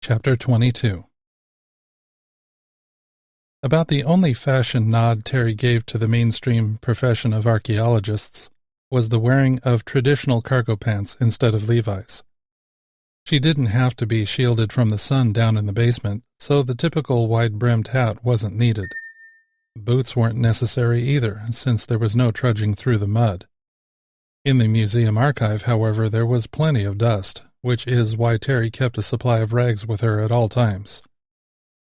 Chapter 22. About the only fashion nod Terry gave to the mainstream profession of archaeologists was the wearing of traditional cargo pants instead of Levi's. She didn't have to be shielded from the sun down in the basement, so the typical wide-brimmed hat wasn't needed. Boots weren't necessary either, since there was no trudging through the mud. In the museum archive, however, there was plenty of dust, which is why Terry kept a supply of rags with her at all times.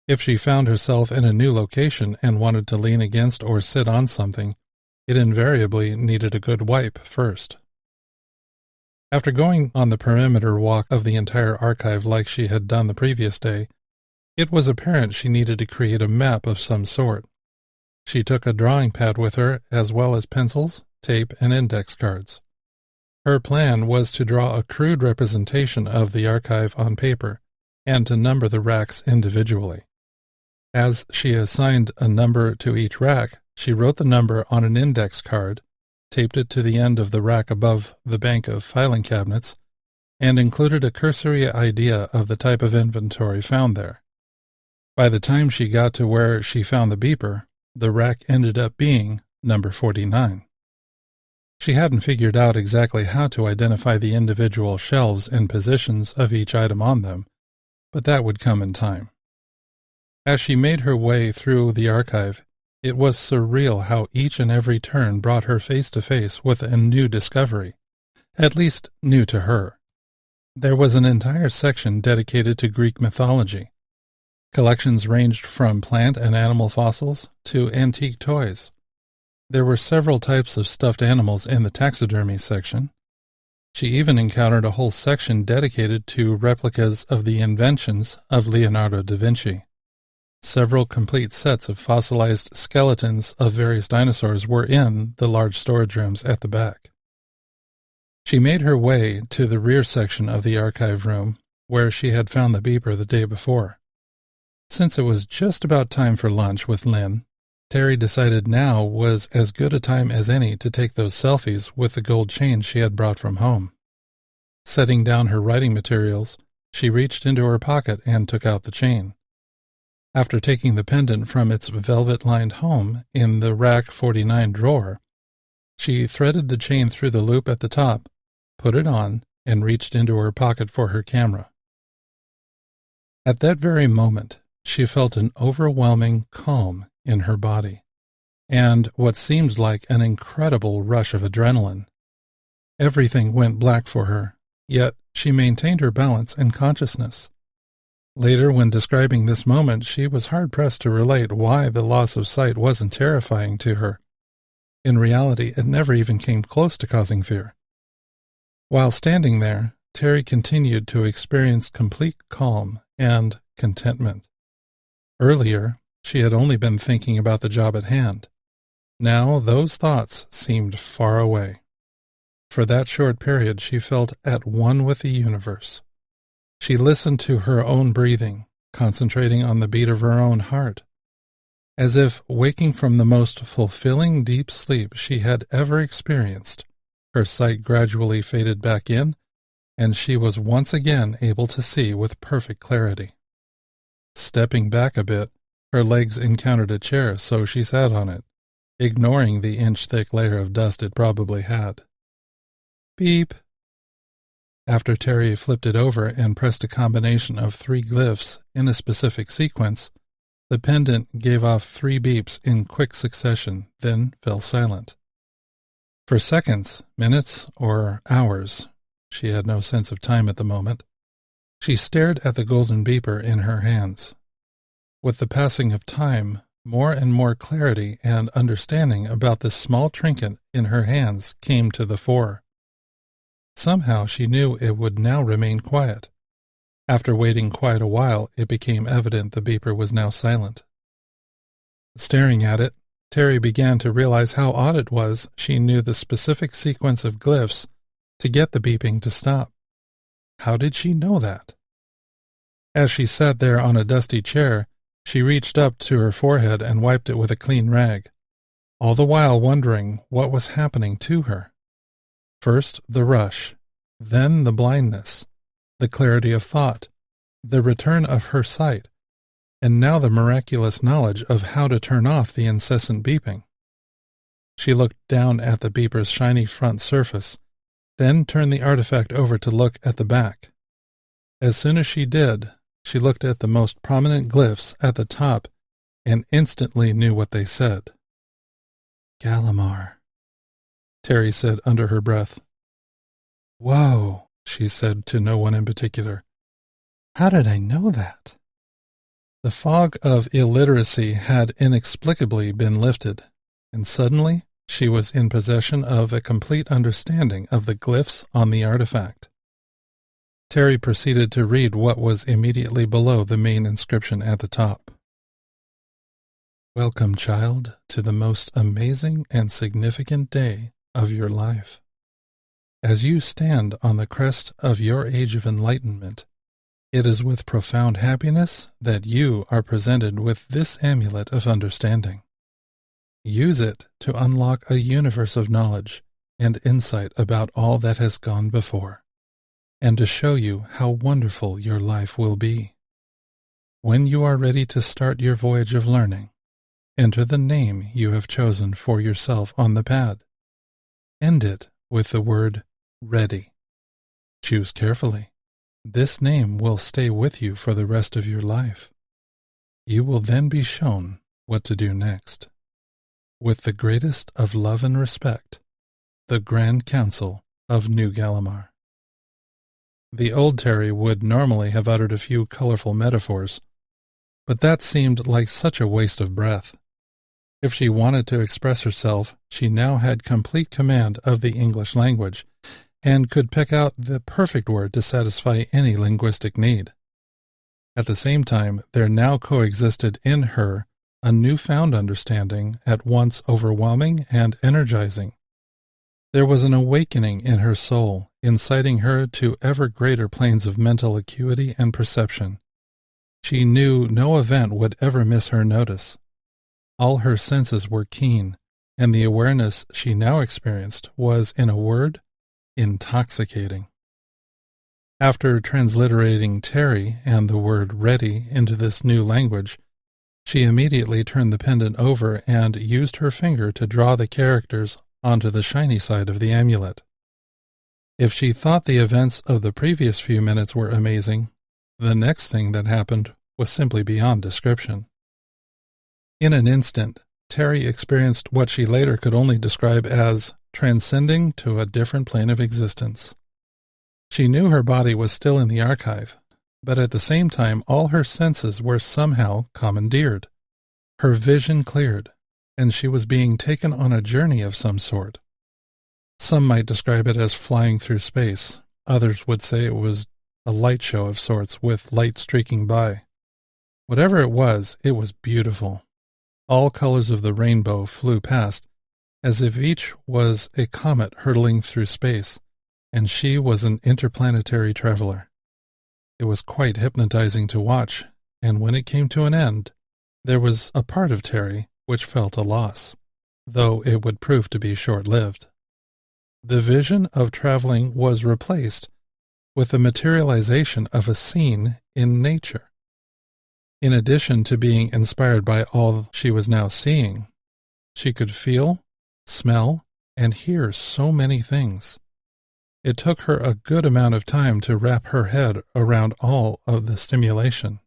If she found herself in a new location and wanted to lean against or sit on something, it invariably needed a good wipe first. After going on the perimeter walk of the entire archive like she had done the previous day, it was apparent she needed to create a map of some sort. She took a drawing pad with her, as well as pencils, tape, and index cards. Her plan was to draw a crude representation of the archive on paper and to number the racks individually. As she assigned a number to each rack, she wrote the number on an index card, taped it to the end of the rack above the bank of filing cabinets, and included a cursory idea of the type of inventory found there. By the time she got to where she found the beeper, the rack ended up being number 49. She hadn't figured out exactly how to identify the individual shelves and positions of each item on them, but that would come in time. As she made her way through the archive, it was surreal how each and every turn brought her face to face with a new discovery, at least new to her. There was an entire section dedicated to Greek mythology. Collections ranged from plant and animal fossils to antique toys. There were several types of stuffed animals in the taxidermy section. She even encountered a whole section dedicated to replicas of the inventions of Leonardo da Vinci. Several complete sets of fossilized skeletons of various dinosaurs were in the large storage rooms at the back. She made her way to the rear section of the archive room, where she had found the beeper the day before. Since it was just about time for lunch with Lynn, Terry decided now was as good a time as any to take those selfies with the gold chain she had brought from home. Setting down her writing materials, she reached into her pocket and took out the chain. After taking the pendant from its velvet-lined home in the rack 49 drawer, she threaded the chain through the loop at the top, put it on, and reached into her pocket for her camera. At that very moment, she felt an overwhelming calm in her body, and what seemed like an incredible rush of adrenaline. Everything went black for her, yet she maintained her balance and consciousness. Later, when describing this moment, she was hard-pressed to relate why the loss of sight wasn't terrifying to her. In reality, it never even came close to causing fear. While standing there, Terry continued to experience complete calm and contentment. Earlier, she had only been thinking about the job at hand. Now those thoughts seemed far away. For that short period, she felt at one with the universe. She listened to her own breathing, concentrating on the beat of her own heart. As if waking from the most fulfilling deep sleep she had ever experienced, her sight gradually faded back in, and she was once again able to see with perfect clarity. Stepping back a bit, her legs encountered a chair, so she sat on it, ignoring the inch-thick layer of dust it probably had. Beep. After Terry flipped it over and pressed a combination of 3 glyphs in a specific sequence, the pendant gave off 3 beeps in quick succession, then fell silent. For seconds, minutes, or hours, she had no sense of time at the moment, she stared at the golden beeper in her hands. With the passing of time, more and more clarity and understanding about this small trinket in her hands came to the fore. Somehow she knew it would now remain quiet. After waiting quite a while, it became evident the beeper was now silent. Staring at it, Terry began to realize how odd it was she knew the specific sequence of glyphs to get the beeping to stop. How did she know that? As she sat there on a dusty chair, she reached up to her forehead and wiped it with a clean rag, all the while wondering what was happening to her. First the rush, then the blindness, the clarity of thought, the return of her sight, and now the miraculous knowledge of how to turn off the incessant beeping. She looked down at the beeper's shiny front surface, then turned the artifact over to look at the back. As soon as she did, she looked at the most prominent glyphs at the top and instantly knew what they said. "Galimar," Terry said under her breath. "Whoa," she said to no one in particular. "How did I know that?" The fog of illiteracy had inexplicably been lifted, and suddenly she was in possession of a complete understanding of the glyphs on the artifact. Terry proceeded to read what was immediately below the main inscription at the top. "Welcome, child, to the most amazing and significant day of your life. As you stand on the crest of your age of enlightenment, it is with profound happiness that you are presented with this amulet of understanding. Use it to unlock a universe of knowledge and insight about all that has gone before, and to show you how wonderful your life will be. When you are ready to start your voyage of learning, enter the name you have chosen for yourself on the pad. End it with the word ready. Choose carefully. This name will stay with you for the rest of your life. You will then be shown what to do next. With the greatest of love and respect, the Grand Council of New Galimar." The old Terry would normally have uttered a few colorful metaphors, but that seemed like such a waste of breath. If she wanted to express herself, she now had complete command of the English language, and could pick out the perfect word to satisfy any linguistic need. At the same time, there now coexisted in her a newfound understanding at once overwhelming and energizing. There was an awakening in her soul, inciting her to ever greater planes of mental acuity and perception. She knew no event would ever miss her notice. All her senses were keen, and the awareness she now experienced was, in a word, intoxicating. After transliterating Terry and the word ready into this new language, she immediately turned the pendant over and used her finger to draw the characters onto the shiny side of the amulet. If she thought the events of the previous few minutes were amazing, the next thing that happened was simply beyond description. In an instant, Terry experienced what she later could only describe as transcending to a different plane of existence. She knew her body was still in the archive, but at the same time all her senses were somehow commandeered. Her vision cleared, and she was being taken on a journey of some sort. Some might describe it as flying through space. Others would say it was a light show of sorts with light streaking by. Whatever it was beautiful. All colors of the rainbow flew past, as if each was a comet hurtling through space, and she was an interplanetary traveler. It was quite hypnotizing to watch, and when it came to an end, there was a part of Terry which felt a loss, though it would prove to be short-lived. The vision of traveling was replaced with the materialization of a scene in nature. In addition to being inspired by all she was now seeing, she could feel, smell, and hear so many things. It took her a good amount of time to wrap her head around all of the stimulation.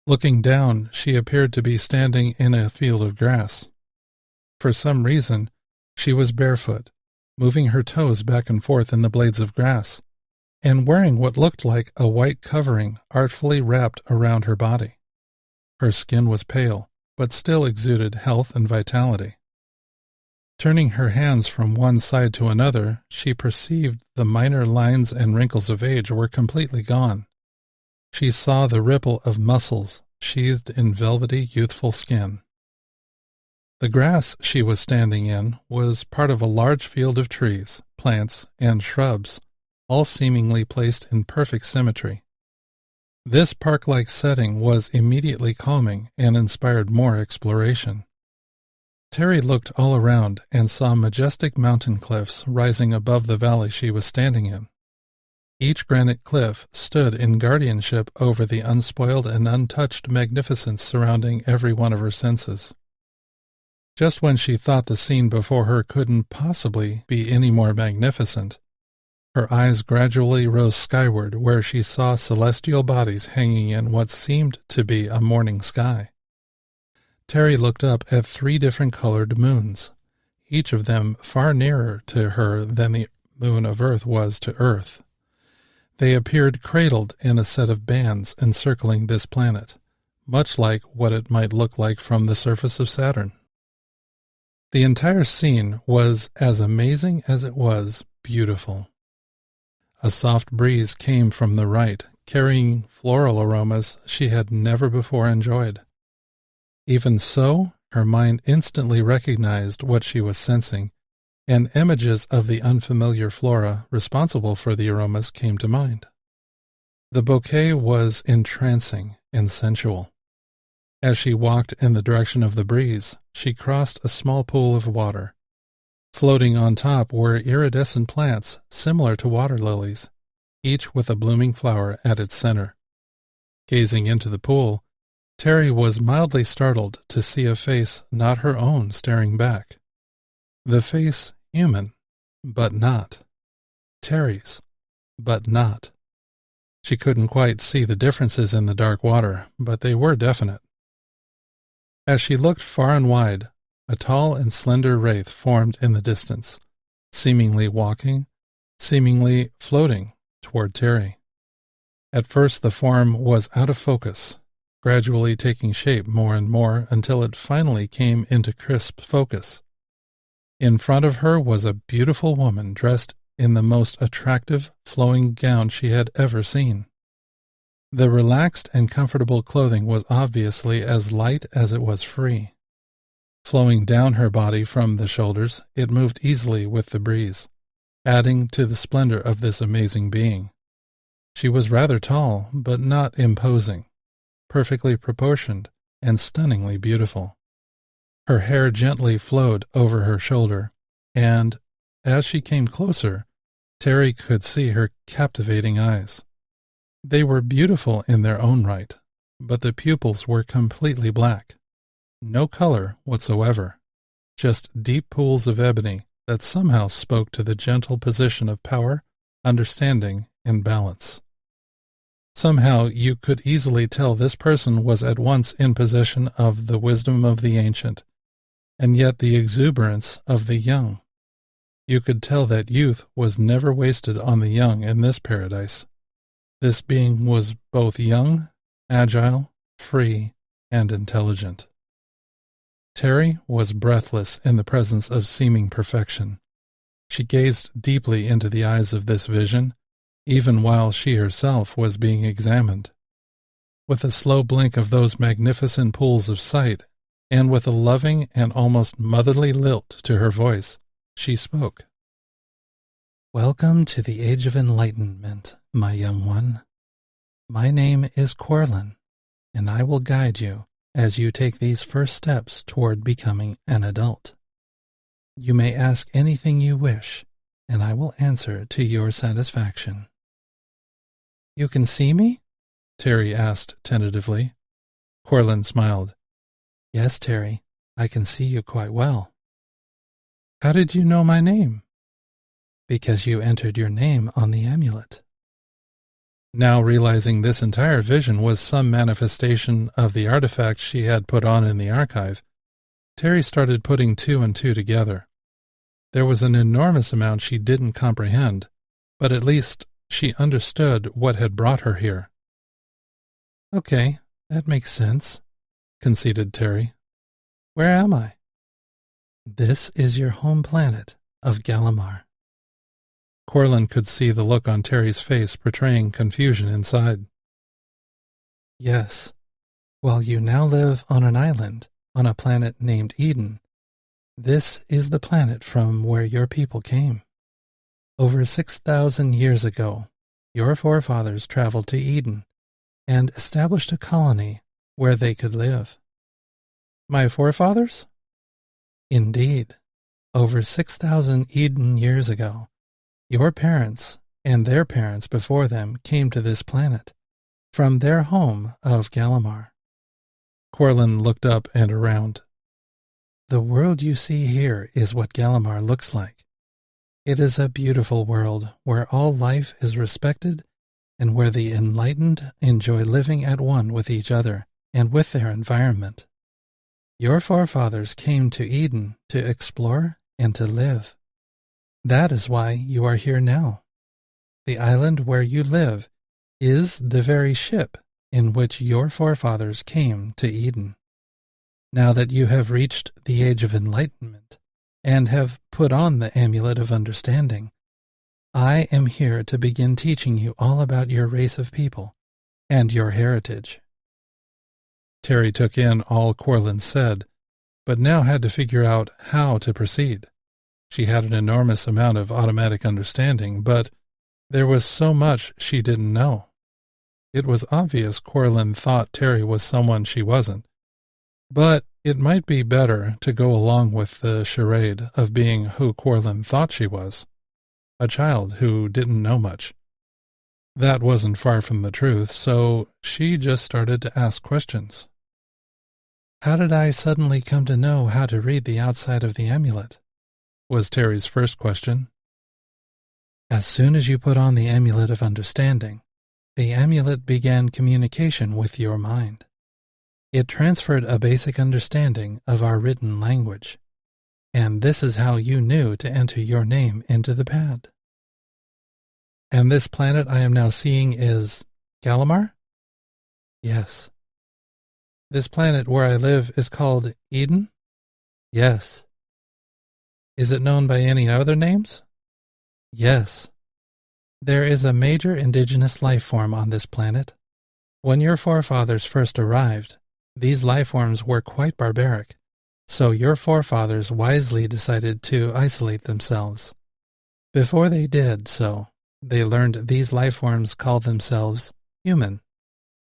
Looking down, she appeared to be standing in a field of grass. For some reason, she was barefoot, moving her toes back and forth in the blades of grass, and wearing what looked like a white covering artfully wrapped around her body. Her skin was pale, but still exuded health and vitality. Turning her hands from one side to another, she perceived the minor lines and wrinkles of age were completely gone. She saw the ripple of muscles sheathed in velvety, youthful skin. The grass she was standing in was part of a large field of trees, plants, and shrubs, all seemingly placed in perfect symmetry. This park-like setting was immediately calming and inspired more exploration. Terry looked all around and saw majestic mountain cliffs rising above the valley she was standing in. Each granite cliff stood in guardianship over the unspoiled and untouched magnificence surrounding every one of her senses. Just when she thought the scene before her couldn't possibly be any more magnificent, her eyes gradually rose skyward where she saw celestial bodies hanging in what seemed to be a morning sky. Terry looked up at 3 different colored moons, each of them far nearer to her than the moon of Earth was to Earth. They appeared cradled in a set of bands encircling this planet, much like what it might look like from the surface of Saturn. The entire scene was as amazing as it was beautiful. A soft breeze came from the right, carrying floral aromas she had never before enjoyed. Even so, her mind instantly recognized what she was sensing, and images of the unfamiliar flora responsible for the aromas came to mind. The bouquet was entrancing and sensual. As she walked in the direction of the breeze, she crossed a small pool of water. Floating on top were iridescent plants similar to water lilies, each with a blooming flower at its center. Gazing into the pool, Terry was mildly startled to see a face not her own staring back. The face human, but not. Terry's, but not. She couldn't quite see the differences in the dark water, but they were definite. As she looked far and wide, a tall and slender wraith formed in the distance, seemingly walking, seemingly floating toward Terry. At first the form was out of focus, gradually taking shape more and more until it finally came into crisp focus. In front of her was a beautiful woman dressed in the most attractive, flowing gown she had ever seen. The relaxed and comfortable clothing was obviously as light as it was free. Flowing down her body from the shoulders, it moved easily with the breeze, adding to the splendor of this amazing being. She was rather tall, but not imposing, perfectly proportioned, and stunningly beautiful. Her hair gently flowed over her shoulder, and, as she came closer, Terry could see her captivating eyes. They were beautiful in their own right, but the pupils were completely black. No color whatsoever, just deep pools of ebony that somehow spoke to the gentle position of power, understanding, and balance. Somehow you could easily tell this person was at once in possession of the wisdom of the ancient, and yet the exuberance of the young. You could tell that youth was never wasted on the young in this paradise. This being was both young, agile, free, and intelligent. Terry was breathless in the presence of seeming perfection. She gazed deeply into the eyes of this vision, even while she herself was being examined. With a slow blink of those magnificent pools of sight, and with a loving and almost motherly lilt to her voice, she spoke. "Welcome to the Age of Enlightenment, my young one. My name is Corlin, and I will guide you as you take these first steps toward becoming an adult. You may ask anything you wish, and I will answer to your satisfaction." "You can see me?" Terry asked tentatively. Corlin smiled. "Yes, Terry, I can see you quite well." "How did you know my name?" "Because you entered your name on the amulet." Now realizing this entire vision was some manifestation of the artifact she had put on in the archive, Terry started putting 2 and 2 together. There was an enormous amount she didn't comprehend, but at least she understood what had brought her here. "Okay, that makes sense," conceded Terry. "Where am I?" "This is your home planet of Galimar." Corlin could see the look on Terry's face portraying confusion inside. "Yes. Well, you now live on an island on a planet named Eden. This is the planet from where your people came. Over 6,000 years ago, your forefathers traveled to Eden and established a colony where they could live." "My forefathers?" "Indeed. Over 6,000 Eden years ago, your parents and their parents before them came to this planet, from their home of Galimar. Corlin looked up and around. The world you see here is what Galimar looks like. It is a beautiful world where all life is respected and where the enlightened enjoy living at one with each other and with their environment. Your forefathers came to Eden to explore and to live. That is why you are here now. The island where you live is the very ship in which your forefathers came to Eden. Now that you have reached the age of enlightenment and have put on the amulet of understanding, I am here to begin teaching you all about your race of people and your heritage. Terry took in all Corlin said, but now had to figure out how to proceed. She had an enormous amount of automatic understanding, but there was so much she didn't know. It was obvious Corlin thought Terry was someone she wasn't, but it might be better to go along with the charade of being who Corlin thought she was, a child who didn't know much. That wasn't far from the truth, so she just started to ask questions. How did I suddenly come to know how to read the outside of the amulet? Was Terry's first question. As soon as you put on the amulet of understanding, the amulet began communication with your mind. It transferred a basic understanding of our written language, and this is how you knew to enter your name into the pad. And this planet I am now seeing is Galimar? Yes. This planet where I live is called Eden? Yes. Is it known by any other names? Yes. There is a major indigenous life form on this planet. When your forefathers first arrived, these life forms were quite barbaric, so your forefathers wisely decided to isolate themselves. Before they did so, they learned these life forms call themselves human,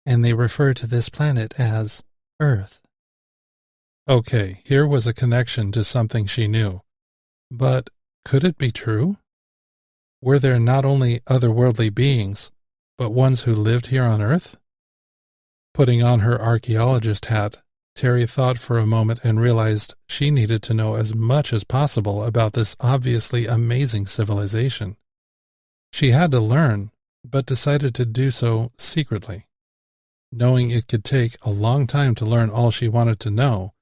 and they refer to this planet as Earth. Okay, here was a connection to something she knew. But could it be true? Were there not only otherworldly beings, but ones who lived here on Earth? Putting on her archaeologist hat, Terry thought for a moment and realized she needed to know as much as possible about this obviously amazing civilization. She had to learn, but decided to do so secretly. Knowing it could take a long time to learn all she wanted to know,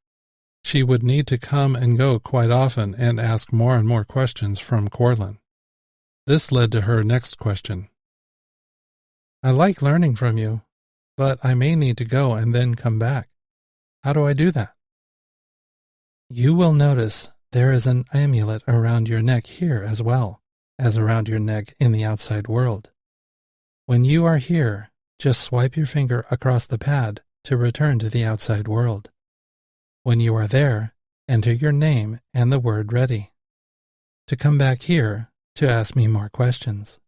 she would need to come and go quite often and ask more and more questions from Corlin. This led to her next question. I like learning from you, but I may need to go and then come back. How do I do that? You will notice there is an amulet around your neck here as well as around your neck in the outside world. When you are here, just swipe your finger across the pad to return to the outside world. When you are there, enter your name and the word ready. To come back here to ask me more questions.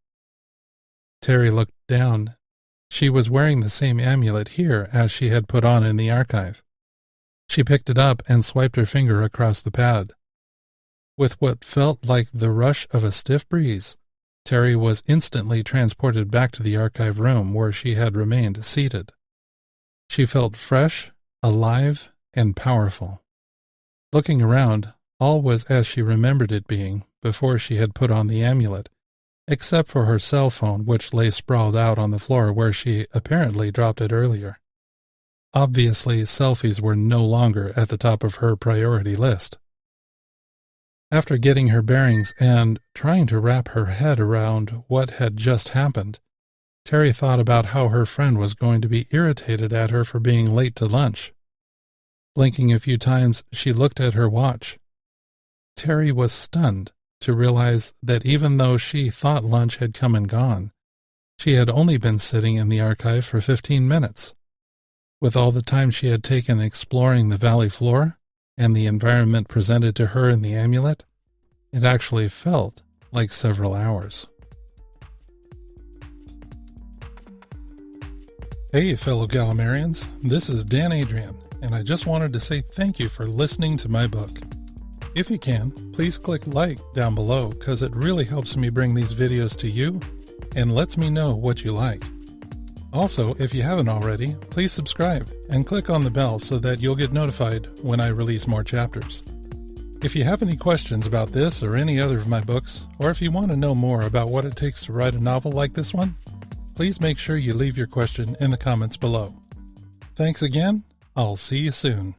Terry looked down. She was wearing the same amulet here as she had put on in the archive. She picked it up and swiped her finger across the pad. With what felt like the rush of a stiff breeze, Terry was instantly transported back to the archive room where she had remained seated. She felt fresh, alive, and powerful. Looking around, all was as she remembered it being before she had put on the amulet, except for her cell phone, which lay sprawled out on the floor where she apparently dropped it earlier. Obviously, selfies were no longer at the top of her priority list. After getting her bearings and trying to wrap her head around what had just happened, Terry thought about how her friend was going to be irritated at her for being late to lunch. Blinking a few times, she looked at her watch. Terry was stunned to realize that even though she thought lunch had come and gone, she had only been sitting in the archive for 15 minutes. With all the time she had taken exploring the valley floor and the environment presented to her in the amulet, it actually felt like several hours. Hey fellow Galimarians, this is Dan Adrian, and I just wanted to say thank you for listening to my book. If you can, please click like down below because it really helps me bring these videos to you and lets me know what you like. Also, if you haven't already, please subscribe and click on the bell so that you'll get notified when I release more chapters. If you have any questions about this or any other of my books, or if you want to know more about what it takes to write a novel like this one, please make sure you leave your question in the comments below. Thanks again. I'll see you soon.